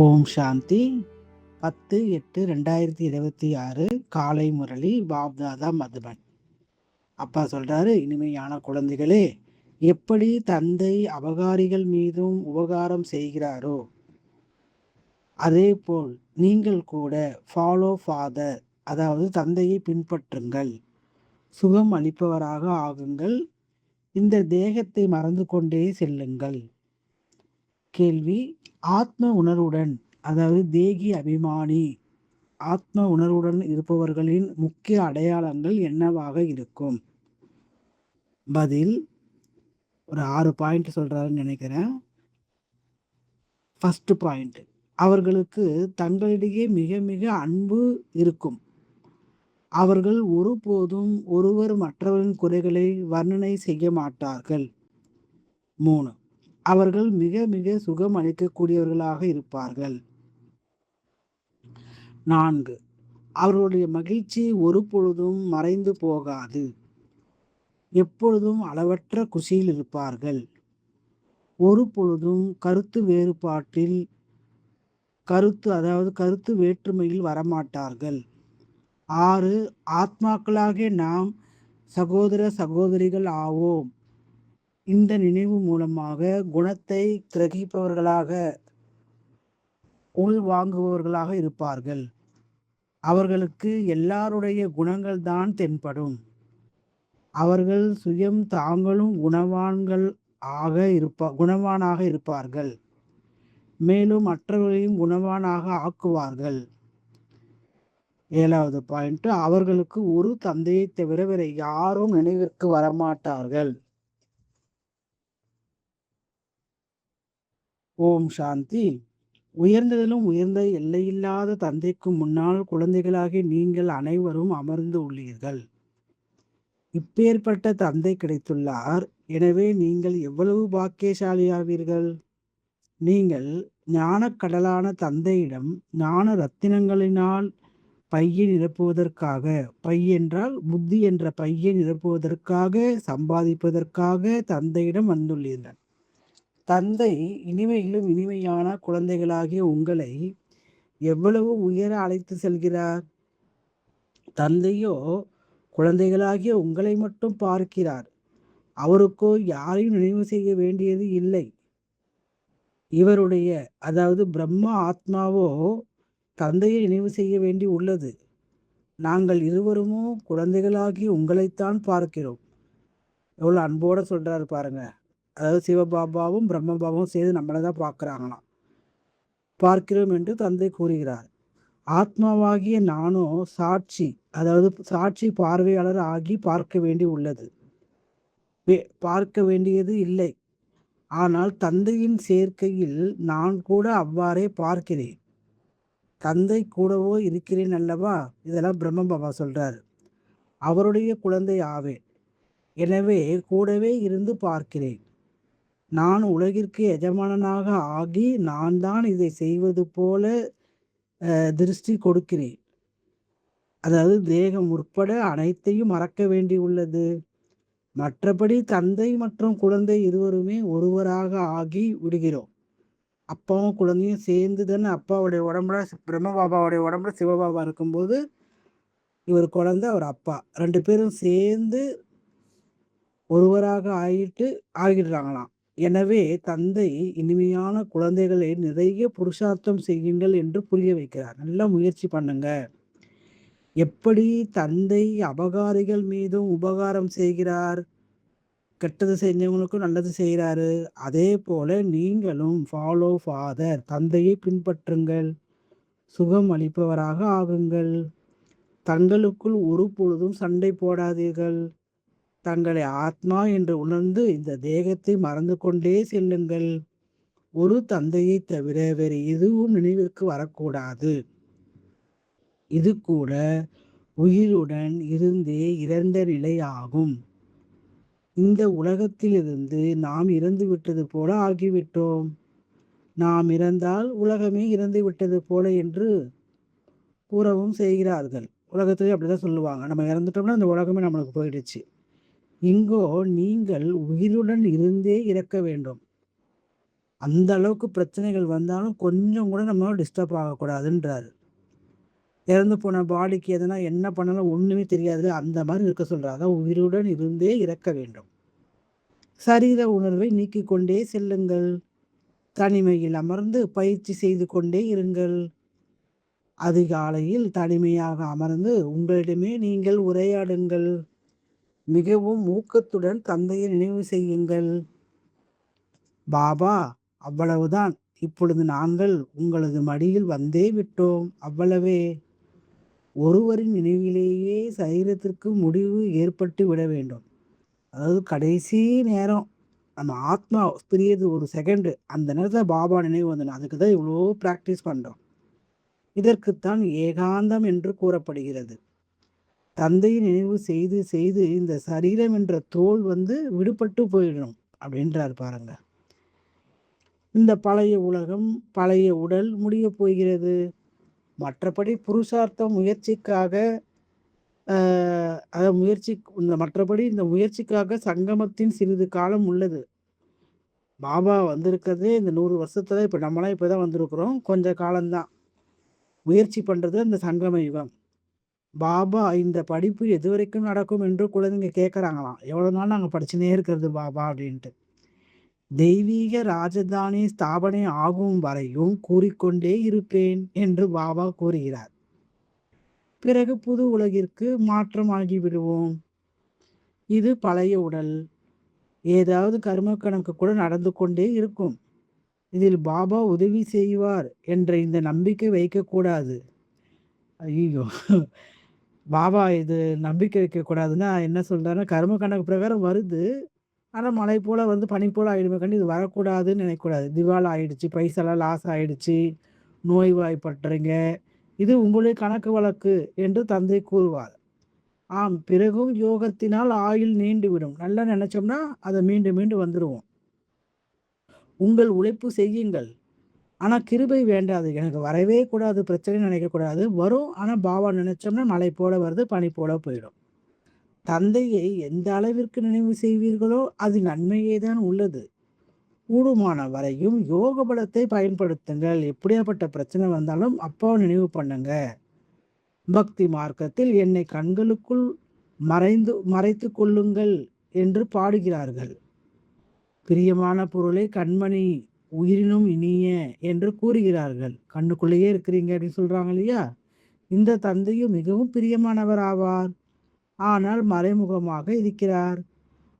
ஓம் சாந்தி. 10/8/2026 காலை முரளி பாப்தாதா மதுபன். அப்பா சொல்றாரு, இனிமையான குழந்தைகளே, எப்படி தந்தை அபகாரிகள் மீதும் உபகாரம் செய்கிறாரோ அதே போல் நீங்கள் கூட ஃபாலோ ஃபாதர், அதாவது தந்தையை பின்பற்றுங்கள், சுகம் அளிப்பவராக ஆகுங்கள், இந்த தேகத்தை மறந்து கொண்டே செல்லுங்கள். கேள்வி: ஆத்ம உணர்வுடன், அதாவது தேகி அபிமானி ஆத்ம உணர்வுடன் இருப்பவர்களின் முக்கிய அடையாளங்கள் என்னவாக இருக்கும்? பதில்: ஒரு 6 பாயிண்ட் சொல்றாருன்னு நினைக்கிறேன். ஃபர்ஸ்ட் பாயிண்ட்: அவர்களுக்கு தங்களிடையே மிக மிக அன்பு இருக்கும். அவர்கள் ஒருபோதும் ஒருவர் மற்றவரின் குறைகளை வர்ணனை செய்ய மாட்டார்கள். 3. அவர்கள் மிக மிக சுகம் அளிக்கக்கூடியவர்களாக இருப்பார்கள். 4. அவர்களுடைய மகிழ்ச்சி ஒரு பொழுதும் மறைந்து போகாது. எப்பொழுதும் அளவற்ற குஷியில் இருப்பார்கள். ஒரு பொழுதும் கருத்து வேறுபாட்டில் கருத்து வேற்றுமையில் வரமாட்டார்கள். 6. ஆத்மாக்களாகிய நாம் சகோதர சகோதரிகள் ஆவோம். இந்த நினைவு மூலமாக குணத்தை கிரகிப்பவர்களாக, உள்வாங்குபவர்களாக இருப்பார்கள். அவர்களுக்கு எல்லாருடைய குணங்கள் தான் தென்படும். அவர்கள் சுயம் தாங்களும் குணவானாக இருப்பார்கள். மேலும் மற்றவர்களையும் குணவானாக ஆக்குவார்கள். 7வது பாயிண்ட்: அவர்களுக்கு ஒரு தந்தையை தவிர வேற யாரும் நினைவிற்கு வரமாட்டார்கள். ஓம் சாந்தி. உயர்ந்ததிலும் உயர்ந்த எல்லையில்லாத தந்தைக்கு முன்னால் குழந்தைகளாகி நீங்கள் அனைவரும் அமர்ந்து உள்ளீர்கள். இப்பேற்பட்ட தந்தை கிடைத்துள்ளார். எனவே நீங்கள் எவ்வளவு பாக்கியசாலியாவீர்கள். நீங்கள் ஞானக்கடலான தந்தையிடம் ஞான ரத்தினங்களினால் பையை நிரப்புவதற்காக, பை என்றால் புத்தி என்ற பையை நிரப்புவதற்காக, சம்பாதிப்பதற்காக தந்தையிடம் வந்துள்ளீர்கள். தந்தை இனிமையிலும் இனிமையான குழந்தைகளாகிய உங்களை எவ்வளவு உயர அழைத்து செல்கிறார். தந்தையோ குழந்தைகளாகிய உங்களை மட்டும் பார்க்கிறார். அவருக்கோ யாரையும் நினைவு செய்ய வேண்டியது இல்லை. இவருடைய, அதாவது பிரம்மா ஆத்மாவோ தந்தையை நினைவு செய்ய வேண்டி உள்ளது. நாங்கள் இருவருமோ குழந்தைகளாகி உங்களைத்தான் பார்க்கிறோம். எவ்வளோ அன்போட சொல்றாரு பாருங்க. அதாவது சிவபாபாவும் பிரம்மபாபாவும் சேர்ந்து நம்மளை தான் பார்க்குறாங்களாம். பார்க்கிறோம் என்று தந்தை கூறுகிறார். ஆத்மாவாகிய நானோ சாட்சி, அதாவது சாட்சி பார்வையாளர் ஆகி பார்க்க வேண்டி உள்ளது, பார்க்க வேண்டியது இல்லை. ஆனால் தந்தையின் சேர்க்கையில் நான் கூட அவ்வாறே பார்க்கிறேன். தந்தை கூடவோ இருக்கிறேன் அல்லவா. இதெல்லாம் பிரம்மபாபா சொல்றாரு. அவருடைய குழந்தை ஆவேன். எனவே கூடவே இருந்து பார்க்கிறேன். நான் உலகிற்கு எஜமானனாக ஆகி நான் தான் இதை செய்வது போல திருஷ்டி கொடுக்கிறேன். அதாவது தேகம் உட்பட அனைத்தையும் மறக்க வேண்டி உள்ளது. மற்றபடி தந்தை மற்றும் குழந்தை இருவருமே ஒருவராக ஆகி விடுகிறோம். அப்பாவும் குழந்தையும் சேர்ந்து தானே, அப்பாவுடைய உடம்புல பிரம்மபாபாவுடைய உடம்புல சிவபாபா இருக்கும்போது இவர் குழந்தை, அவர் அப்பா, 2 பேரும் சேர்ந்து ஒருவராக ஆகிடுறாங்களாம். எனவே தந்தை இனிமையான குழந்தைகளை நிறைய புருஷார்த்தம் செய்யுங்கள் என்று புரிய வைக்கிறார். நல்லா முயற்சி பண்ணுங்க. எப்படி தந்தை அபகாரிகள் மீதும் உபகாரம் செய்கிறார், கெட்டது செஞ்சவங்களுக்கும் நல்லது செய்கிறாரு, அதே போல நீங்களும் ஃபாலோ ஃபாதர், தந்தையை பின்பற்றுங்கள், சுகம் அளிப்பவராக ஆகுங்கள். தங்களுக்குள் ஒரு பொழுதும் சண்டை போடாதீர்கள். தங்களை ஆத்மா என்று உணர்ந்து இந்த தேகத்தை மறந்து கொண்டே செல்லுங்கள். ஒரு தந்தையை தவிர வேறு எதுவும் நினைவிற்கு வரக்கூடாது. இது கூட உயிருடன் இருந்தே இறந்த நிலை ஆகும். இந்த உலகத்திலிருந்து நாம் இறந்து விட்டது போல ஆகிவிட்டோம். நாம் இறந்தால் உலகமே இறந்து விட்டது போல என்று கூறவும் செய்கிறார்கள். உலகத்திலே அப்படிதான் சொல்லுவாங்க. நம்ம இறந்துட்டோம்னா அந்த உலகமே நம்மளுக்கு போயிடுச்சு. இங்கோ நீங்கள் உயிருடன் இருந்தே இறக்க வேண்டும். அந்த அளவுக்கு பிரச்சனைகள் வந்தாலும் கொஞ்சம் கூட நம்ம டிஸ்டர்ப் ஆகக்கூடாதுன்றாரு. இறந்து போன பாடிக்கு எதனா என்ன பண்ணாலும் ஒண்ணுமே தெரியாது. அந்த மாரி இருக்க சொல்றாரு. அதான் உயிருடன் இருந்தே இறக்க வேண்டும். சரீர உணர்வை நீக்கிக் கொண்டே செல்லுங்கள். தனிமையில் அமர்ந்து பயிற்சி செய்து கொண்டே இருங்கள். அதிகாலையில் தனிமையாக அமர்ந்து உங்களிடமே நீங்கள் உரையாடுங்கள். மிகவும் ஊக்கத்துடன் தந்தையை நினைவு செய்யுங்கள். பாபா, அவ்வளவுதான். இப்பொழுது நாங்கள் உங்களது மடியில் வந்தே விட்டோம். அவ்வளவே. ஒருவரின் நினைவிலேயே சரீரத்திற்கு முடிவு ஏற்பட்டு விட வேண்டும். அதாவது கடைசி நேரம் நம்ம ஆத்மா பிரியது ஒரு செகண்டு. அந்த நேரத்துல பாபா நினைவு வந்துடும். அதுக்கு தான் இவ்வளோ பிராக்டிஸ் பண்றோம். இதற்குத்தான் ஏகாந்தம் என்று கூறப்படுகிறது. தந்தையை நினைவு செய்து செய்து இந்த சரீரம் என்ற தோல் விடுபட்டு போயிடும் அப்படின்றார் பாருங்க. இந்த பழைய உலகம், பழைய உடல் முடிய போகிறது. மற்றபடி புருஷார்த்தம் முயற்சிக்காக மற்றபடி இந்த முயற்சிக்காக சங்கமத்தின் சிறிது காலம் உள்ளது. பாபா வந்திருக்கிறதே இந்த 100 வருஷத்துல இப்ப நம்மளாம் இப்பதான் வந்திருக்கிறோம். கொஞ்ச காலம்தான். முயற்சி பண்றது இந்த சங்கம யுகம். பாபா இந்த படிப்பு எதுவரைக்கும் நடக்கும் என்று குழந்தைங்க கேட்குறாங்களாம். எவ்வளோ நாள் நாங்கள் படிச்சுனே இருக்கிறது பாபா அப்படின்ட்டு. தெய்வீக ராஜதானி ஸ்தாபனை ஆகும் வரையும் கூறிக்கொண்டே இருப்பேன் என்று பாபா கூறுகிறார். பிறகு புது உலகிற்கு மாற்றம் ஆகிவிடுவோம். இது பழைய உடல். ஏதாவது கர்ம கணக்கு கூட நடந்து கொண்டே இருக்கும். இதில் பாபா உதவி செய்வார் என்ற இந்த நம்பிக்கை வைக்கக்கூடாது. ஐயோ, பாபா இது நம்பிக்கை வைக்கக்கூடாதுன்னா என்ன சொல்றாருன்னா, கர்ம கணக்கு பிரகாரம் வருது. ஆனா மழை போல பனி போல ஆயிடுமே கண்டி இது வரக்கூடாதுன்னு நினைக்கக்கூடாது. திவால் ஆயிடுச்சு, பைசாலாம் லாஸ் ஆயிடுச்சு, நோய்வாய்ப்பட்டுறீங்க. இது உங்களுடைய கணக்கு வழக்கு என்று தந்தை கூறுவார். ஆம், பிறகும் யோகத்தினால் ஆயுள் நீண்டுவிடும். நல்லா நினைச்சோம்னா அதை மீண்டும் மீண்டும் வந்துடுவோம். உங்கள் உழைப்பு செய்யுங்கள். ஆனா கிருபை வேண்டாது. எனக்கு வரவே கூடாது, பிரச்சனைன்னு நினைக்கக்கூடாது. வரும். ஆனா பாபா நினைச்சோம்னா மழை போல வருது, பனி போல போயிடும். தந்தையை எந்த அளவிற்கு நினைவு செய்வீர்களோ அது நன்மையே தான் உள்ளது. கூடுமான வரையும் யோக பலத்தை பயன்படுத்துங்கள். எப்படியாப்பட்ட பிரச்சனை வந்தாலும் அப்பாவை நினைவு பண்ணுங்க. பக்தி மார்க்கத்தில் என்னை கண்களுக்குள் மறைத்து கொள்ளுங்கள் என்று பாடுகிறார்கள். பிரியமான பொருளை கண்மணி உயிரினும் இனிய என்று கூறுகிறார்கள். கண்ணுக்குள்ளேயே இருக்கிறீங்க அப்படின்னு சொல்றாங்க இல்லையா? இந்த தந்தையும் மிகவும் பிரியமானவர் ஆவார். ஆனால் மறைமுகமாக இருக்கிறார்.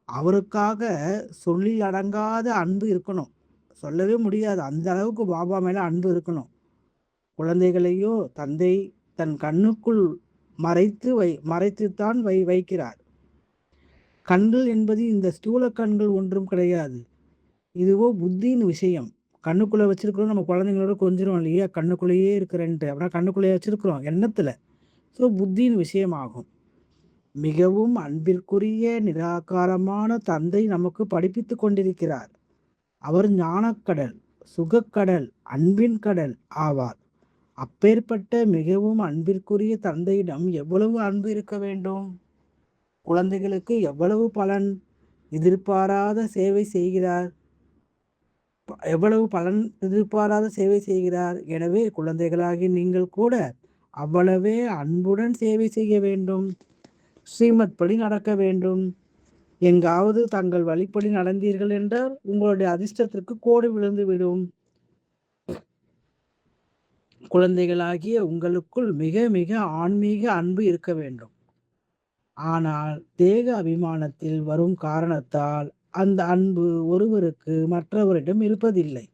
அவருக்காக சொல்லில் அடங்காத அன்பு இருக்கணும். சொல்லவே முடியாது. அந்த அளவுக்கு பாபா மேல அன்பு இருக்கணும். குழந்தைகளையோ தந்தை தன் கண்ணுக்குள் மறைத்துத்தான் வைக்கிறார். கண்கள் என்பது இந்த ஸ்தூல கண்கள் ஒன்றும் கிடையாது. இதுவோ புத்தியின் விஷயம். கண்ணுக்குள்ள வச்சிருக்கிறோம். நம்ம குழந்தைங்களோட கொஞ்சிரும் இல்லையா? கண்ணுக்குள்ளேயே இருக்கிறேன்ட்டு. அப்படின்னா கண்ணுக்குள்ளேயே வச்சிருக்கிறோம் எண்ணத்துல. ஸோ புத்தியின் விஷயமாகும். மிகவும் அன்பிற்குரிய நிராகாரமான தந்தை நமக்கு படிப்பித்து கொண்டிருக்கிறார். அவர் ஞானக்கடல், சுகக்கடல், அன்பின் கடல் ஆவார். அப்பேற்பட்ட மிகவும் அன்பிற்குரிய தந்தையிடம் எவ்வளவு அன்பு இருக்க வேண்டும்? குழந்தைகளுக்கு எவ்வளவு பலன் எதிர்பாராத சேவை செய்கிறார். எனவே குழந்தைகளாகி நீங்கள் கூட அவ்வளவே அன்புடன் சேவை செய்ய வேண்டும். ஸ்ரீமத் படி நடக்க வேண்டும். எங்காவது தங்கள் வழிப்படி நடந்தீர்கள் என்றால் உங்களுடைய அதிர்ஷ்டத்திற்கு கோடு விழுந்து விடும். குழந்தைகளாகிய உங்களுக்குள் மிக மிக ஆன்மீக அன்பு இருக்க வேண்டும். ஆனால் தேக அபிமானத்தில் வரும் காரணத்தால் அந்த அன்பு ஒருவருக்கு மற்றவரிடம் இருப்பதில்லை.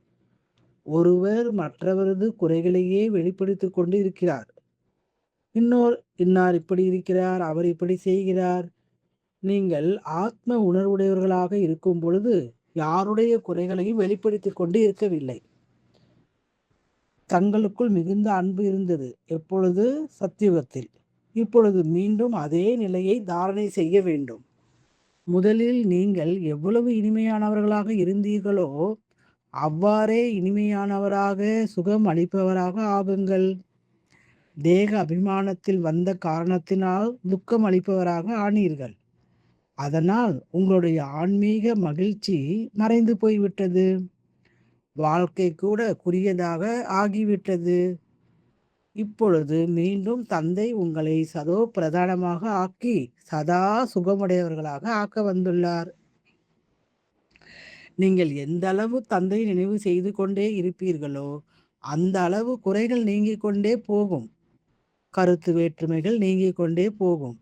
ஒருவர் மற்றவரது குறைகளையே வெளிப்படுத்திக் கொண்டு இருக்கிறார். இன்னார் இப்படி இருக்கிறார், அவர் இப்படி செய்கிறார். நீங்கள் ஆத்ம உணர்வுடையவர்களாக இருக்கும் பொழுது யாருடைய குறைகளையும் வெளிப்படுத்திக் கொண்டு இருக்கவில்லை. தங்களுக்குள் மிகுந்த அன்பு இருந்தது. எப்பொழுது? சத்தியுகத்தில். இப்பொழுது மீண்டும் அதே நிலையை தாரணை செய்ய வேண்டும். முதலில் நீங்கள் எவ்வளவு இனிமையானவர்களாக இருந்தீர்களோ அவ்வாறே இனிமையானவராக, சுகம் அளிப்பவராக ஆகுங்கள். தேக அபிமானத்தில் வந்த காரணத்தினால் துக்கம் அளிப்பவராக ஆனீர்கள். அதனால் உங்களுடைய ஆன்மீக மகிழ்ச்சி மறைந்து போய்விட்டது. வாழ்க்கை கூட குறுகியதாக ஆகிவிட்டது. இப்பொழுது மீண்டும் தந்தை உங்களை சதோ பிரதானமாக ஆக்கி சதா சுகமுடையவர்களாக ஆக்க வந்துள்ளார். நீங்கள் எந்த அளவு தந்தை நினைவு செய்து கொண்டே இருப்பீர்களோ அந்த அளவு குறைகள் நீங்கிக் கொண்டே போகும். கருத்து வேற்றுமைகள் நீங்கிக் கொண்டே போகும்.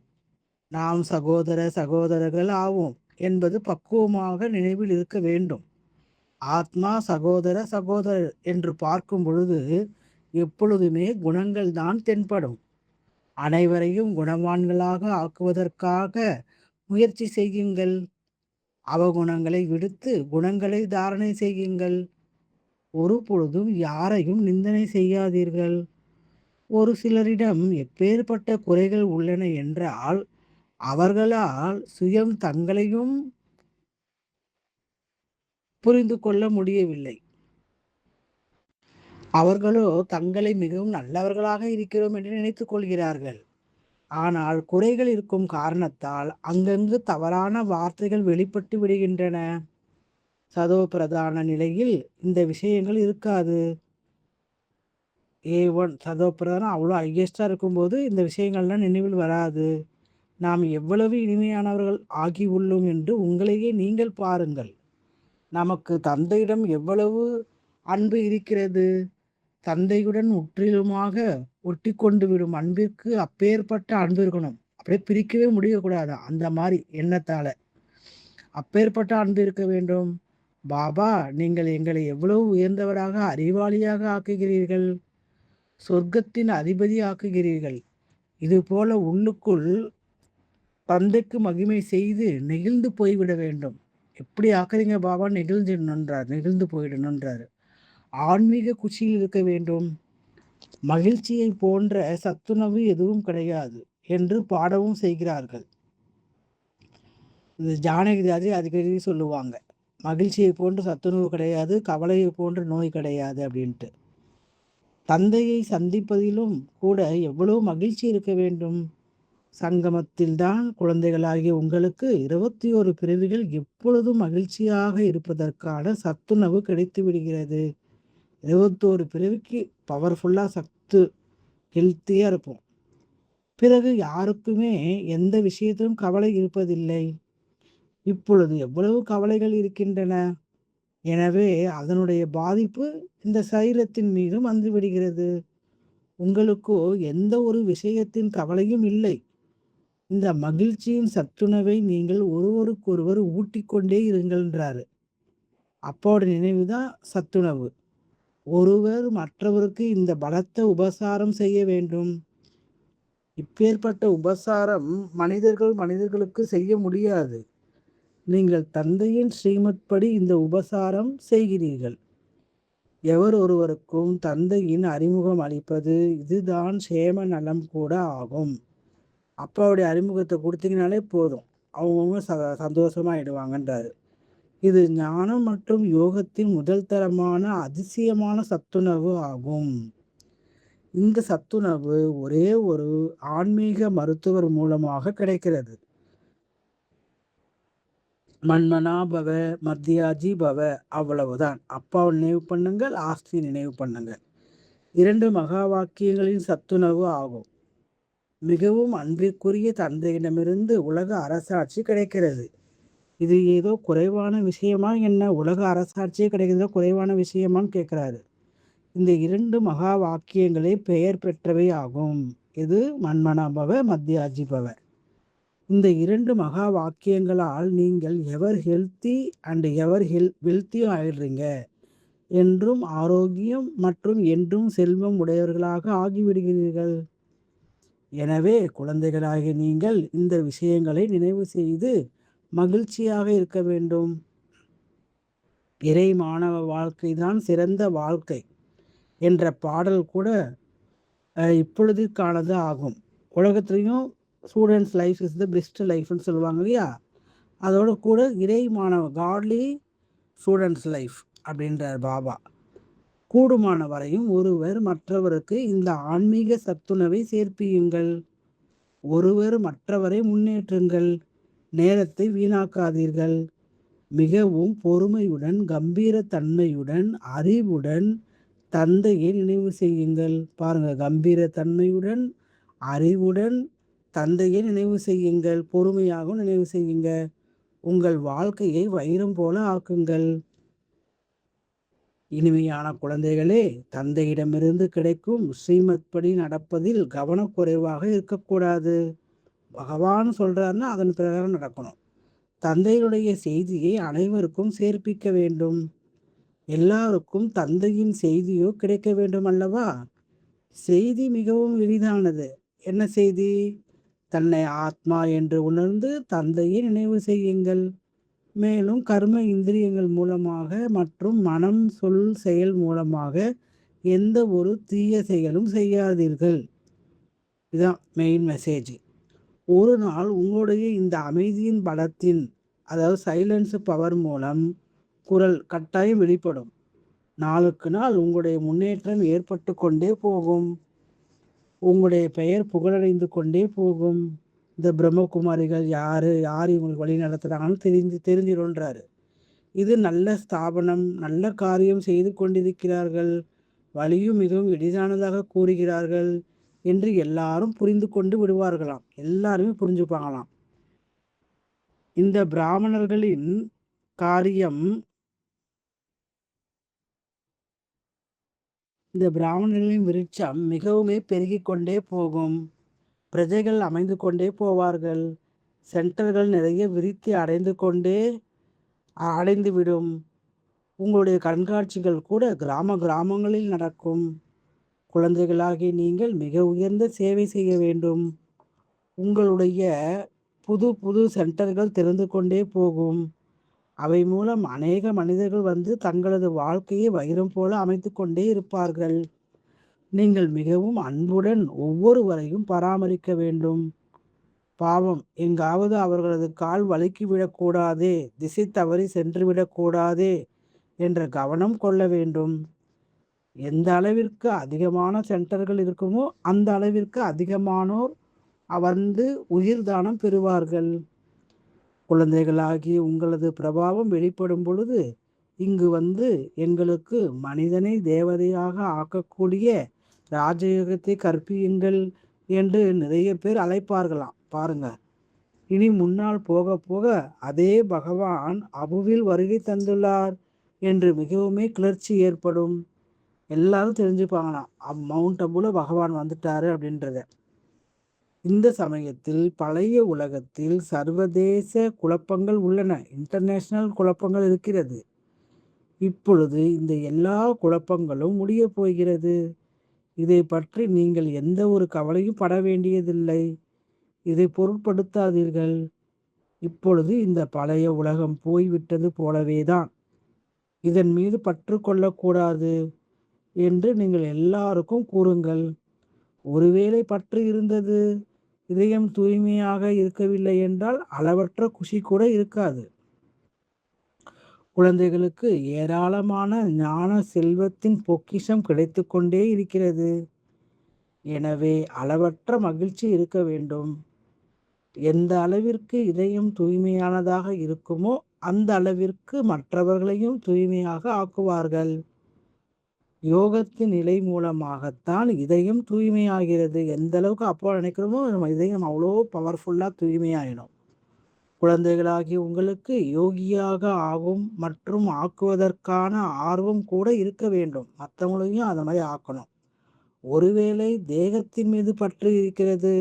நாம் சகோதர சகோதரர்கள் ஆவோம் என்பது பக்குவமாக நினைவில் இருக்க வேண்டும். ஆத்மா சகோதர சகோதரர் என்று பார்க்கும் பொழுது எப்பொழுதுமே குணங்கள் தான் தென்படும். அனைவரையும் குணவான்களாக ஆக்குவதற்காக முயற்சி செய்யுங்கள். அவகுணங்களை விடுத்து குணங்களை தாரணை செய்யுங்கள். ஒரு பொழுதும் யாரையும் நிந்தனை செய்யாதீர்கள். ஒரு சிலரிடம் எப்பேற்பட்ட குறைகள் உள்ளன என்றால் அவர்களால் சுயம் தங்களையும் புரிந்து கொள்ள முடியவில்லை. அவர்களோ தங்களை மிகவும் நல்லவர்களாக இருக்கிறோம் என்று நினைத்துக் கொள்கிறார்கள். ஆனால் குறைகள் இருக்கும் காரணத்தால் அங்கங்கு தவறான வார்த்தைகள் வெளிப்பட்டு விடுகின்றன. சதோ பிரதான நிலையில் இந்த விஷயங்கள் இருக்காது. A1 சதோ பிரதானம் அவ்வளோ ஹையஸ்டாக இருக்கும்போது இந்த விஷயங்கள்லாம் நினைவில் வராது. நாம் எவ்வளவு இனிமையானவர்கள் ஆகி உள்ளோம் என்று உங்களையே நீங்கள் பாருங்கள். நமக்கு தந்தையிடம் எவ்வளவு அன்பு இருக்கிறது. தந்தையுடன் முற்றிலுமாக ஒட்டி கொண்டு விடும் அன்பிற்கு அப்பேற்பட்ட அன்பு இருக்கணும். அப்படியே பிரிக்கவே முடியக்கூடாது. அந்த மாதிரி எண்ணத்தால அப்பேற்பட்ட அன்பு இருக்க வேண்டும். பாபா, நீங்கள் எங்களை எவ்வளவு உயர்ந்தவராக அறிவாளியாக ஆக்குகிறீர்கள். சொர்க்கத்தின் அதிபதி ஆக்குகிறீர்கள். இது போல உள்ளுக்குள் தந்தைக்கு மகிமை செய்து நெகிழ்ந்து போய்விட வேண்டும். எப்படி ஆக்குறீங்க பாபா? நெகிழ்ந்து போயிடணுன்றாரு. ஆன்மீக குஷியில் இருக்க வேண்டும். மகிழ்ச்சியை போன்ற சத்துணவு எதுவும் கிடையாது என்று பாடவும் செய்கிறார்கள். இது ஜானகிதாஜி அடிக்கடி சொல்லுவாங்க, மகிழ்ச்சியை போன்ற சத்துணவு கிடையாது, கவலையை போன்ற நோய் கிடையாது அப்படின்ட்டு. தந்தையை சந்திப்பதிலும் கூட எவ்வளவு மகிழ்ச்சி இருக்க வேண்டும். சங்கமத்தில்தான் குழந்தைகளாகிய உங்களுக்கு 21 பிறவிகள் எப்பொழுதும் மகிழ்ச்சியாக இருப்பதற்கான சத்துணவு கிடைத்து விடுகிறது. 21 பிறவிக்கு பவர்ஃபுல்லாக ஹெல்த்தியாக இருப்போம். பிறகு யாருக்குமே எந்த விஷயத்திலும் கவலை இருப்பதில்லை. இப்பொழுது எவ்வளவு கவலைகள் இருக்கின்றன. எனவே அதனுடைய பாதிப்பு இந்த சரீரத்தின் மீதும் வந்து விடுகிறது. உங்களுக்கோ எந்த ஒரு விஷயத்தின் கவலையும் இல்லை. இந்த மகிழ்ச்சியின் சத்துணவை நீங்கள் ஒருவருக்கொருவர் ஊட்டிக்கொண்டே இருங்கள்ன்றாரு. அப்பாவோட நினைவு தான் சத்துணவு. ஒருவர் மற்றவருக்கு இந்த பலத்த உபசாரம் செய்ய வேண்டும். இப்பேற்பட்ட உபசாரம் மனிதர்களுக்கு செய்ய முடியாது. நீங்கள் தந்தையின் ஸ்ரீமத் படி இந்த உபசாரம் செய்கிறீர்கள். எவர் ஒருவருக்கும் தந்தையின் அறிமுகம் அளிப்பது இதுதான் சேம நலம் கூட ஆகும். அப்பாவுடைய அறிமுகத்தை கொடுத்தீங்கனாலே போதும், அவங்கவுங்க சந்தோஷமாயிடுவாங்கன்றாரு. இது ஞானம் மற்றும் யோகத்தின் முதல் தரமான அதிசயமான சத்துணவு ஆகும். இந்த சத்துணவு ஒரே ஒரு ஆன்மீக மருத்துவர் மூலமாக கிடைக்கிறது. மன்மனா பவ மத்தியாஜி பவ, அவ்வளவுதான். அப்பாவை நினைவு பண்ணுங்கள், ஆஸ்தி நினைவு பண்ணுங்கள். 2 மகா வாக்கியங்களின் சத்துணவு ஆகும். மிகவும் அன்பிற்குரிய தந்தையிடமிருந்து உலக அரசாட்சி கிடைக்கிறது. இது ஏதோ குறைவான விஷயமா என்ன? உலக அரசாட்சியே கிடைக்கிறதோ குறைவான விஷயமான்னு கேட்குறாரு. இந்த 2 மகா வாக்கியங்களே பெயர் பெற்றவை ஆகும். இது மன்மனா பவ மத்தியாஜி பவ. இந்த 2 மகா வாக்கியங்களால் நீங்கள் எவர் ஹெல்த்தி அண்ட் எவர் வெல்த்தியும் ஆயிடுறீங்க. என்றும் ஆரோக்கியம் மற்றும் என்றும் செல்வம் உடையவர்களாக ஆகிவிடுகிறீர்கள். எனவே குழந்தைகளாகிய நீங்கள் இந்த விஷயங்களை நினைவு செய்து மகிழ்ச்சியாக இருக்க வேண்டும். இறை மாணவ வாழ்க்கை தான் சிறந்த வாழ்க்கை என்ற பாடல் கூட இப்பொழுதுக்கானது ஆகும். உலகத்துலேயும் students life is the best லைஃப்னு சொல்லுவாங்க இல்லையா? அதோட கூட இறை மாணவ காட்லி ஸ்டூடெண்ட்ஸ் லைஃப் அப்படின்றார் பாபா. கூடுமான வரையும் ஒருவர் மற்றவருக்கு இந்த ஆன்மீக சத்துணவை சேர்ப்பியுங்கள். ஒருவர் மற்றவரை முன்னேற்றுங்கள். நேரத்தை வீணாக்காதீர்கள். மிகவும் பொறுமையுடன், கம்பீரத்தன்மையுடன், அறிவுடன் தந்தையை நினைவு செய்யுங்கள். பாருங்க, கம்பீரத்தன்மையுடன், அறிவுடன் தந்தையை நினைவு செய்யுங்கள். பொறுமையாகவும் நினைவு செய்யுங்க. உங்கள் வாழ்க்கையை வைரம் போல ஆக்குங்கள். இனிமையான குழந்தைகளே, தந்தையிடமிருந்து கிடைக்கும் ஸ்ரீமத் படி நடப்பதில் கவனக்குறைவாக இருக்கக்கூடாது. பகவான் சொல்றாருன்னா அதன் பிரகாரம் நடக்கணும். தந்தையுடைய செய்தியை அனைவருக்கும் சேர்ப்பிக்க வேண்டும். எல்லாருக்கும் தந்தையின் செய்தியோ கிடைக்க வேண்டும் அல்லவா? செய்தி மிகவும் எளிதானது. என்ன செய்தி? தன்னை ஆத்மா என்று உணர்ந்து தந்தையை நினைவு செய்யுங்கள். மேலும் கர்ம இந்திரியங்கள் மூலமாக மற்றும் மனம், சொல், செயல் மூலமாக எந்த ஒரு தீய செயலும் செய்யாதீர்கள். இதுதான் மெயின் மெசேஜ். ஒரு நாள் உங்களுடைய இந்த அமைதியின் பலத்தின், அதாவது சைலன்ஸ் பவர் மூலம் குரல் கட்டாயம் வெளிப்படும். நாளுக்கு நாள் உங்களுடைய முன்னேற்றம் ஏற்பட்டு கொண்டே போகும். உங்களுடைய பெயர் புகழடைந்து கொண்டே போகும். இந்த பிரம்மகுமாரிகள் யார் இவங்களுக்கு வழி நடத்துகிறாங்கன்னு தெரிஞ்சிடும்ன்றாரு. இது நல்ல ஸ்தாபனம், நல்ல காரியம் செய்து கொண்டிருக்கிறார்கள், வழியும் மிகவும் எளிதானதாக கூறுகிறார்கள் என்று எல்லாரும் புரிந்து கொண்டு விடுவார்களாம். எல்லாருமே புரிஞ்சுப்பாங்களாம். இந்த பிராமணர்களின் காரியம், இந்த பிராமணர்களின் விருட்சம் மிகவுமே பெருகி கொண்டே போகும். பிரஜைகள் அமைந்து கொண்டே போவார்கள். சென்டர்கள் நிறைய விருத்தி அடைந்துவிடும். உங்களுடைய கண்காட்சிகள் கூட கிராமங்களில் நடக்கும். குழந்தைகளாகி நீங்கள் மிக உயர்ந்த சேவை செய்ய வேண்டும். உங்களுடைய புது சென்டர்கள் திறந்து கொண்டே போகும். அவை மூலம் அநேக மனிதர்கள் வந்து தங்களது வாழ்க்கையை வைரம் போல அமைத்து கொண்டே இருப்பார்கள். நீங்கள் மிகவும் அன்புடன் ஒவ்வொருவரையும் பராமரிக்க வேண்டும். பாவம், எங்காவது அவர்களது கால் வழுக்கிவிடக்கூடாதே, திசை தவறி சென்றுவிடக்கூடாதே என்ற கவனம் கொள்ள வேண்டும். எந்த அளவிற்கு அதிகமான சென்டர்கள் இருக்குமோ அந்த அளவிற்கு அதிகமானோர் வந்து உயிர் தானம் பெறுவார்கள். குழந்தைகளாகி உங்களது பிரபாவம் வெளிப்படும் பொழுது இங்கு வந்து எங்களுக்கு மனிதனை தேவதையாக ஆக்கக்கூடிய ராஜயோகத்தை கற்பியுங்கள் என்று நிறைய பேர் அழைப்பார்களாம். பாருங்க, இனி முன்னால் போக போக அதே பகவான் அபுவில் வருகை தந்துள்ளார் என்று மிகவுமே கிளர்ச்சி ஏற்படும். எல்லாரும் தெரிஞ்சுப்பாங்களாம், மவுண்ட் அபுல பகவான் வந்துட்டாரு அப்படின்றத. இந்த சமயத்தில் பழைய உலகத்தில் சர்வதேச குழப்பங்கள் உள்ளன, இன்டர்நேஷனல் குழப்பங்கள் இருக்கிறது. இப்பொழுது இந்த எல்லா குழப்பங்களும் முடிய போகிறது. இதை பற்றி நீங்கள் எந்த ஒரு கவலையும் பட வேண்டியதில்லை. இதை பொருட்படுத்தாதீர்கள். இப்பொழுது இந்த பழைய உலகம் போய்விட்டது போலவேதான். இதன் மீது பற்று கொள்ளக்கூடாது என்று நீங்கள் எல்லாருக்கும் கூறுங்கள். ஒருவேளை பற்று இருந்தது, இதயம் தூய்மையாக இருக்கவில்லை என்றால் அளவற்ற குஷி கூட இருக்காது. குழந்தைகளுக்கு ஏராளமான ஞான செல்வத்தின் பொக்கிஷம் கிடைத்து கொண்டே இருக்கிறது. எனவே அளவற்ற மகிழ்ச்சி இருக்க வேண்டும். எந்த அளவிற்கு இதயம் தூய்மையானதாக இருக்குமோ அந்த அளவிற்கு மற்றவர்களையும் தூய்மையாக ஆக்குவார்கள். யோகத்தின் நிலை மூலமாகத்தான் இதயம் தூய்மையாகிறது. எந்த அளவுக்கு அப்போ நினைக்கிறோமோ நம்ம இதயம் அவ்வளோ பவர்ஃபுல்லாக தூய்மையாயிடும். குழந்தைகளாகி உங்களுக்கு யோகியாக ஆகும் மற்றும் ஆக்குவதற்கான ஆர்வம் கூட இருக்க வேண்டும். மற்றவங்களையும் அந்த மாதிரி ஆக்கணும். ஒருவேளை தேகத்தின் மீது பற்று இருக்கிறது,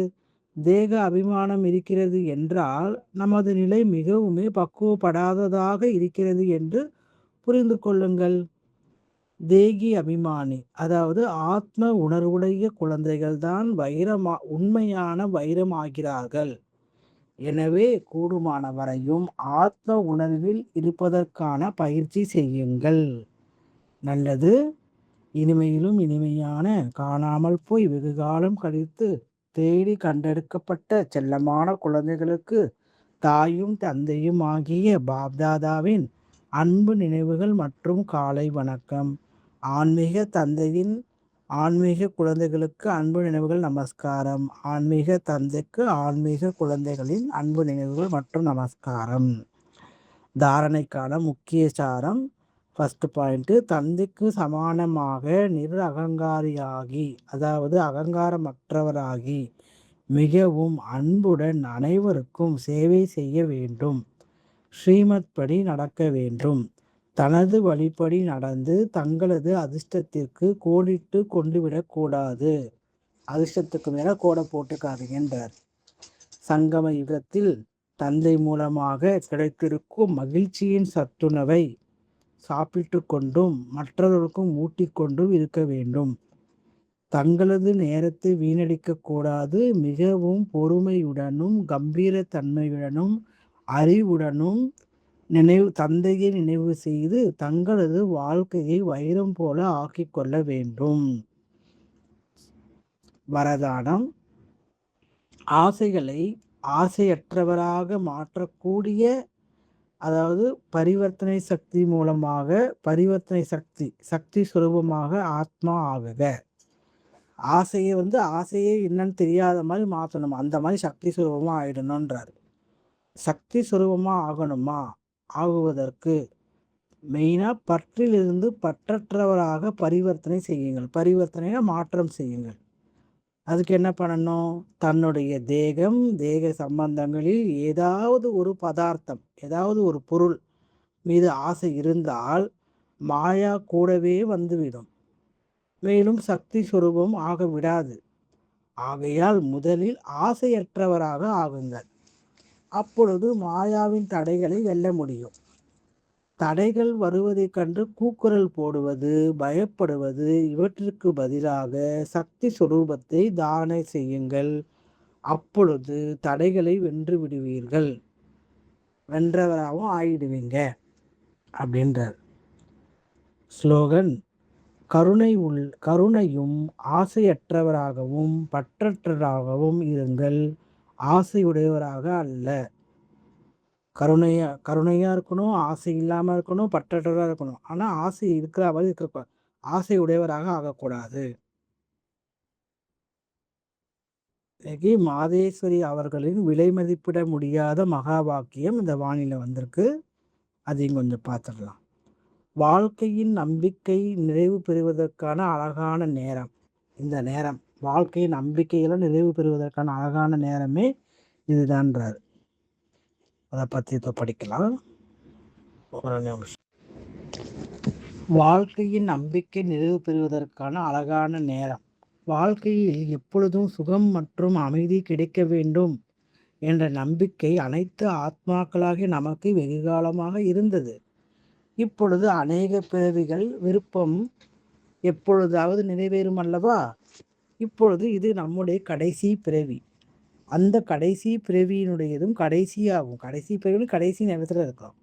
தேக அபிமானம் இருக்கிறது என்றால் நமது நிலை மிகவுமே பக்குவப்படாததாக இருக்கிறது என்று புரிந்து கொள்ளுங்கள். தேகி அபிமானி, அதாவது ஆத்ம உணர்வுடைய குழந்தைகள் தான் உண்மையான வைரம் ஆகிறார்கள். எனவே கூடுமான வரையும் ஆத்ம உணர்வில் இருப்பதற்கான பயிற்சி செய்யுங்கள். நல்லது. இனிமையிலும் இனிமையான, காணாமல் போய் வெகு காலம் கழித்து தேடி கண்டெடுக்கப்பட்ட செல்லமான குழந்தைகளுக்கு தாயும் தந்தையும் ஆகிய பாப்தாதாவின் அன்பு நினைவுகள் மற்றும் காலை வணக்கம். ஆன்மீக தந்தையின் ஆன்மீக குழந்தைகளுக்கு அன்பு நினைவுகள் நமஸ்காரம். ஆன்மீக தந்தைக்கு ஆன்மீக குழந்தைகளின் அன்பு நினைவுகள் மற்றும் நமஸ்காரம். தாரணைக்கான முக்கிய சாரம். ஃபர்ஸ்ட் பாயிண்ட்டு, தந்தைக்கு சமானமாக நிர் அகங்காரியாகி, அதாவது அகங்காரமற்றவராகி மிகவும் அன்புடன் அனைவருக்கும் சேவை செய்ய வேண்டும். ஸ்ரீமத் படி நடக்க வேண்டும். தனது வழிப்படி நடந்து தங்களது அதிர்ஷ்டத்திற்கு கோடிட்டு கொண்டு விடக்கூடாது. அதிர்ஷ்டத்துக்கு மேலே கோடை போட்டுக்காதீங்கன்றார். சங்கம யுகத்தில் தந்தை மூலமாக கிடைத்திருக்கும் மகிழ்ச்சியின் சத்துணவை சாப்பிட்டு கொண்டும் மற்றவர்களுக்கும் ஊட்டிக்கொண்டும் இருக்க வேண்டும். தங்களது நேரத்தை வீணடிக்கக்கூடாது. மிகவும் பொறுமையுடனும் கம்பீரத்தன்மையுடனும் அறிவுடனும் தந்தையை நினைவு செய்து தங்களது வாழ்க்கையை வைரம் போல ஆக்கிக்கொள்ள வேண்டும். வரதானம். ஆசைகளை ஆசையற்றவராக மாற்றக்கூடிய, அதாவது பரிவர்த்தனை சக்தி மூலமாக, பரிவர்த்தனை சக்தி சுரூபமாக ஆத்மா ஆகுக. ஆசையை ஆசையே என்னன்னு தெரியாத மாதிரி மாற்றணும். அந்த மாதிரி சக்தி சுரூபமாக ஆயிடணுன்றார். சக்தி சுரூபமாக ஆகணுமா? ஆகுவதற்கு மெயினாக பற்றிலிருந்து பற்றற்றவராக பரிவர்த்தனை செய்யுங்கள். பரிவர்த்தனைனா மாற்றம் செய்யுங்கள். அதுக்கு என்ன பண்ணணும்? தன்னுடைய தேகம், தேக சம்பந்தங்களில் ஏதாவது ஒரு பதார்த்தம், ஏதாவது ஒரு பொருள் மீது ஆசை இருந்தால் மாயா கூடவே வந்துவிடும். மேலும் சக்தி சுரூபம் ஆக விடாது. ஆகையால் முதலில் ஆசையற்றவராக ஆகுங்கள். அப்பொழுது மாயாவின் தடைகளை வெல்ல முடியும். தடைகள் வருவதைக் கண்டு கூக்குரல் போடுவது, பயப்படுவது, இவற்றிற்கு பதிலாக சக்தி சுரூபத்தை தாரணை செய்யுங்கள். அப்பொழுது தடைகளை வென்று விடுவீர்கள், வென்றவராகவும் ஆயிடுவீங்க அப்படின்றார். ஸ்லோகன். கருணையும் ஆசையற்றவராகவும் பற்றற்றவராகவும் இருங்கள், ஆசையுடையவராக அல்ல. கருணையாக இருக்கணும், ஆசை இல்லாமல் இருக்கணும், பற்றற்றவராக இருக்கணும். ஆனால் ஆசை இருக்கிற மாதிரி இருக்க, ஆசை உடையவராக ஆகக்கூடாது. இன்னைக்கு மாதேஸ்வரி அவர்களின் விலை மதிப்பிட முடியாத மகா வாக்கியம் இந்த வானிலை வந்திருக்கு. அதையும் கொஞ்சம் பார்த்துடலாம். வாழ்க்கையின் நம்பிக்கை நிறைவு பெறுவதற்கான அழகான நேரம் இந்த நேரம். வாழ்க்கையின் நம்பிக்கையெல்லாம் நிறைவு பெறுவதற்கான அழகான நேரமே இதுதான்றார். அதை பற்றி இப்போ படிக்கலாம். ஒரு நிமிஷம். வாழ்க்கையின் நம்பிக்கை நிறைவு பெறுவதற்கான அழகான நேரம். வாழ்க்கையில் எப்பொழுதும் சுகம் மற்றும் அமைதி கிடைக்க வேண்டும் என்ற நம்பிக்கை அனைத்து ஆத்மாக்களாகிய நமக்கு வெகுகாலமாக இருந்தது. இப்பொழுது அநேக பிறவிகள் விருப்பம் எப்பொழுதாவது நிறைவேறும் அல்லவா? இப்பொழுது இது நம்முடைய கடைசி பிறவி. அந்த கடைசி பிறவியினுடையதும் கடைசியாகும். கடைசி பிறவியும் கடைசி நேரத்தில் இருக்கிறோம்.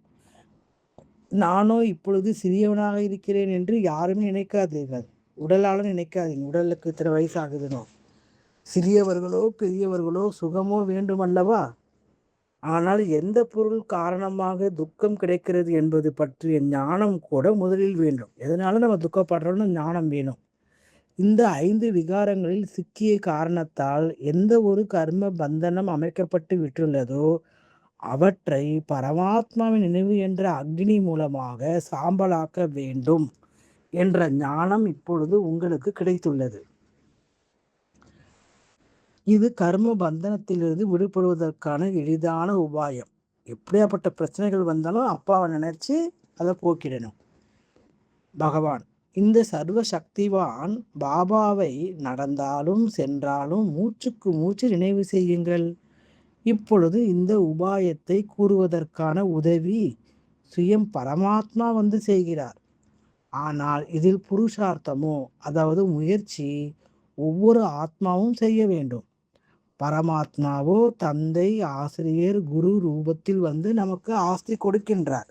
நானோ இப்பொழுது சிறியவனாக இருக்கிறேன் என்று யாருமே நினைக்காதீர்கள். உடலால் நினைக்காதீங்க. உடலுக்கு இத்தனை வயசு ஆகுதுனோ. சிறியவர்களோ பெரியவர்களோ சுகமோ வேண்டும் அல்லவா? ஆனால் எந்த பொருள் காரணமாக துக்கம் கிடைக்கிறது என்பது பற்றிய ஞானம் கூட முதலில் வேண்டும். எதனால நம்ம துக்கப்படுறோம்னு ஞானம் வேணும். இந்த 5 விகாரங்களில் சிக்கிய காரணத்தால் எந்த ஒரு கர்ம பந்தனம் அமைக்கப்பட்டு விட்டுள்ளதோ அவற்றை பரமாத்மாவின் நினைவு என்ற அக்னி மூலமாக சாம்பலாக்க வேண்டும் என்ற ஞானம் இப்பொழுது உங்களுக்கு கிடைத்துள்ளது. இது கர்ம பந்தனத்திலிருந்து விடுபடுவதற்கான எளிதான உபாயம். எப்படியாப்பட்ட பிரச்சனைகள் வந்தாலும் அப்பாவை நினைச்சு அதை போக்கிடணும். பகவான் இந்த சர்வ சக்திவான் பாபாவை நடந்தாலும் சென்றாலும் மூச்சுக்கு மூச்சு நினைவு செய்யுங்கள். இப்பொழுது இந்த உபாயத்தை கூறுவதற்கான உதவி சுயம் பரமாத்மா வந்து செய்கிறார். ஆனால் இதில் புருஷார்த்தமோ, அதாவது முயற்சி ஒவ்வொரு ஆத்மாவும் செய்ய வேண்டும். பரமாத்மாவோ தந்தை, ஆசிரியர், குரு ரூபத்தில் வந்து நமக்கு ஆஸ்தி கொடுக்கின்றார்.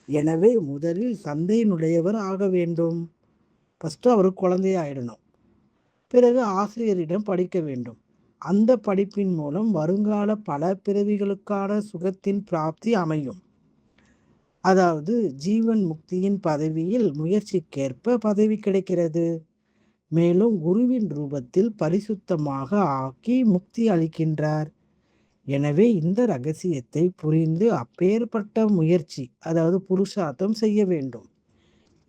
எனவே முதலில் தந்தையினுடையவர் ஆக வேண்டும். ஃபஸ்ட்டு அவர் குழந்தையாயிடணும். பிறகு ஆசிரியரிடம் படிக்க வேண்டும். அந்த படிப்பின் மூலம் வருங்கால பல பிறவிகளுக்கான சுகத்தின் பிராப்தி அமையும். அதாவது ஜீவன் முக்தியின் பதவியில் முயற்சிக்கேற்ப பதவி கிடைக்கிறது. மேலும் குருவின் ரூபத்தில் பரிசுத்தமாக ஆக்கி முக்தி அளிக்கின்றார். எனவே இந்த ரகசியத்தை புரிந்து அப்பேற்பட்ட முயற்சி, அதாவது புருஷார்த்தம் செய்ய வேண்டும்.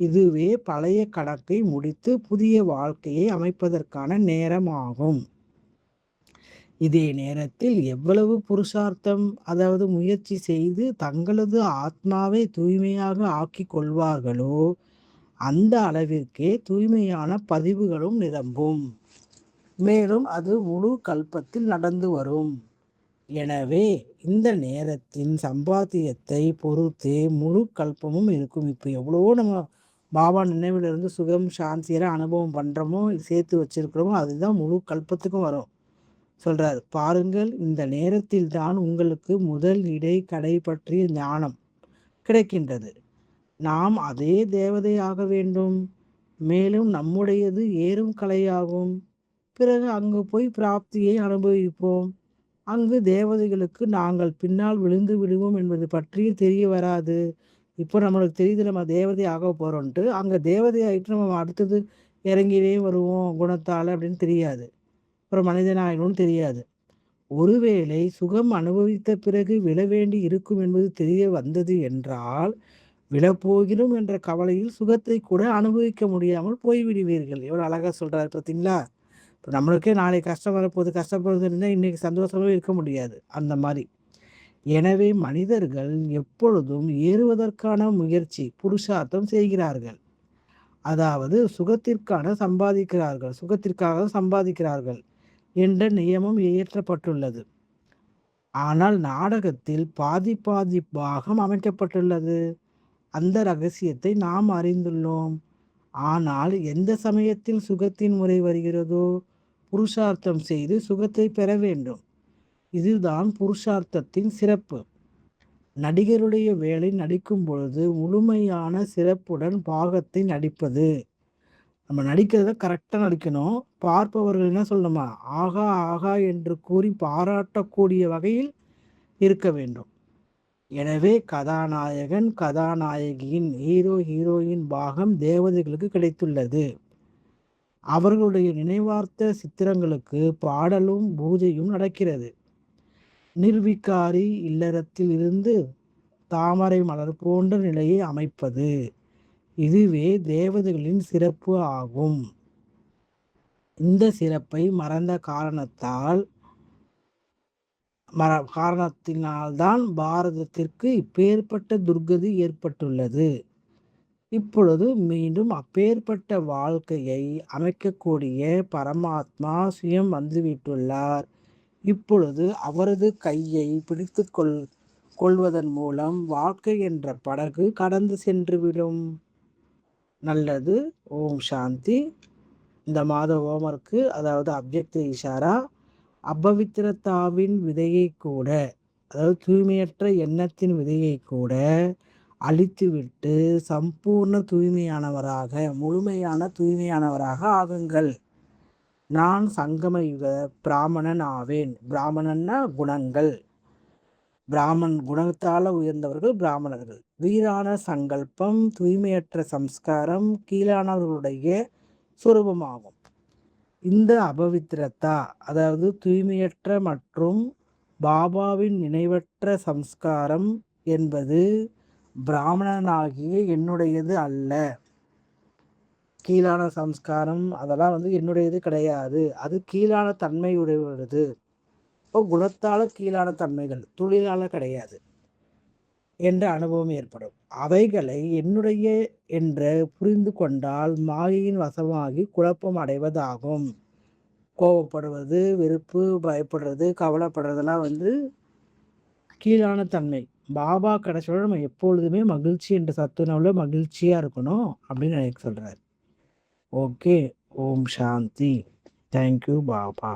இதுவே பழைய கணக்கை முடித்து புதிய வாழ்க்கையை அமைப்பதற்கான நேரமாகும். இதே நேரத்தில் எவ்வளவு புருஷார்த்தம், அதாவது முயற்சி செய்து தங்களது ஆத்மாவை தூய்மையாக ஆக்கிக் கொள்வார்களோ அந்த அளவிற்கே தூய்மையான பதிவுகளும் நிரம்பும். மேலும் அது முழு கல்பத்தில் நடந்து வரும். எனவே இந்த நேரத்தின் சம்பாத்தியத்தை பொறுத்தே முழு கல்பமும் இருக்கும். இப்போ எவ்வளவோ நம்ம பாபா நினைவிலிருந்து சுகம் சாந்தியெல்லாம் அனுபவம் பண்ணுறோமோ, சேர்த்து வச்சிருக்கிறோமோ, அதுதான் முழு கல்பத்துக்கும் வரும். சொல்றார், பாருங்கள், இந்த நேரத்தில் தான் உங்களுக்கு முதல் இடை கடை பற்றிய ஞானம் கிடைக்கின்றது. நாம் அதே தேவதை ஆக வேண்டும். மேலும் நம்முடையது ஏறும் கலையாகும். பிறகு அங்கு போய் பிராப்தியை அனுபவிப்போம். அங்கு தேவதைகளுக்கு நாங்கள் பின்னால் விழுந்து விடுவோம் என்பது பற்றி தெரிய வராது. இப்போ நம்மளுக்கு தெரியுது நம்ம தேவதை ஆக போகிறோன்ட்டு. அங்கே தேவதை ஆகிட்டு நம்ம அடுத்தது இறங்கினே வருவோம் குணத்தால் அப்படின்னு தெரியாது. அப்புறம் மனிதனாகணும்னு தெரியாது. ஒருவேளை சுகம் அனுபவித்த பிறகு விழ வேண்டி இருக்கும் என்பது தெரிய வந்தது என்றால், விழப்போகிறோம் என்ற கவலையில் சுகத்தை கூட அனுபவிக்க முடியாமல் போய்விடுவீர்கள். எவ்வளோ அழகாக சொல்கிறாரு பார்த்தீங்களா? இப்போ நம்மளுக்கே நாளை கஷ்டம் வரப்போகுது, கஷ்டப்படுறதுன்னா இன்றைக்கி சந்தோஷமாகவே இருக்க முடியாது. அந்த மாதிரி. எனவே மனிதர்கள் எப்பொழுதும் ஏறுவதற்கான முயற்சி, புருஷார்த்தம் செய்கிறார்கள். அதாவது சுகத்திற்காக சம்பாதிக்கிறார்கள் என்ற நியமம் இயற்றப்பட்டுள்ளது. ஆனால் நாடகத்தில் பாதி பாதி பாகம் அமைக்கப்பட்டுள்ளது. அந்த ரகசியத்தை நாம் அறிந்துள்ளோம். ஆனால் எந்த சமயத்தில் சுகத்தின் முறை வருகிறதோ புருஷார்த்தம் செய்து சுகத்தை பெற வேண்டும். இதுதான் புருஷார்த்தத்தின் சிறப்பு. நடிகருடைய வேலை நடிக்கும் பொழுது முழுமையான சிறப்புடன் பாகத்தை நடிப்பது. நம்ம நடிக்கிறத கரெக்டாக நடிக்கணும். பார்ப்பவர்கள் என்ன சொல்லணுமா, ஆகா ஆகா என்று கூறி பாராட்டக்கூடிய வகையில் இருக்க வேண்டும். எனவே கதாநாயகன் கதாநாயகியின் ஹீரோ ஹீரோயின் பாகம் தேவதைகளுக்கு கிடைத்துள்ளது. அவர்களுடைய நினைவார்த்த சித்திரங்களுக்கு பாடலும் பூஜையும் நடக்கிறது. நிர்விகாரி இல்லறத்தில் இருந்து தாமரை மலர் போன்ற நிலையை அமைப்பது, இதுவே தேவதைகளின் சிறப்பு ஆகும். இந்த சிறப்பை மறந்த காரணத்தினால்தான் பாரதத்திற்கு இப்பேற்பட்ட துர்கதி ஏற்பட்டுள்ளது. இப்பொழுது மீண்டும் அப்பேற்பட்ட வாழ்க்கையை அமைக்கக்கூடிய பரமாத்மா சுயம் வந்துவிட்டுள்ளார். இப்பொழுது அவரது கையை பிடித்து கொள்வதன் மூலம் வாழ்க்கை என்ற படகு கடந்து சென்றுவிடும். நல்லது. ஓம் சாந்தி. இந்த மாத ஹோம்வொர்க்கு, அதாவது அப்ஜெக்ட் இஷாரா, அபவித்திரத்தாவின் விதையை கூட, அதாவது தூய்மையற்ற எண்ணத்தின் விதையை கூட அழித்துவிட்டு சம்பூர்ண தூய்மையானவராக, முழுமையான தூய்மையானவராக ஆகுங்கள். நான் சங்கம யுக பிராமணன் ஆவேன். பிராமணன்னா குணங்கள். பிராமன் குணத்தால் உயர்ந்தவர்கள் பிராமணர்கள். வீரான சங்கல்பம், தூய்மையற்ற சம்ஸ்காரம் கீழானவர்களுடைய சுரூபமாகும். இந்த அபவித்திரத்தா, அதாவது தூய்மையற்ற மற்றும் பாபாவின் நினைவற்ற சம்ஸ்காரம் என்பது பிராமணனாகிய என்னுடையது அல்ல. கீழான சம்ஸ்காரம் அதெல்லாம் என்னுடையது கிடையாது. அது கீழான தன்மை உடையது. இப்போ குணத்தால் கீழான தன்மைகள், தொழிலால கிடையாது என்ற அனுபவம் ஏற்படும். அவைகளை என்னுடைய என்று புரிந்து கொண்டால் மாயையின் வசமாகி குழப்பம் அடைவதாகும். கோபப்படுவது, வெறுப்பு, பயப்படுறது, கவலைப்படுறதெல்லாம் கீழான தன்மை. பாபா கிடைச்சோட நம்ம எப்பொழுதுமே மகிழ்ச்சி என்ற சத்துணவுல மகிழ்ச்சியாக இருக்கணும் அப்படின்னு எனக்கு சொல்கிறார். ஓகே. ஓம் சாந்தி. தேங்க்யூ பாபா.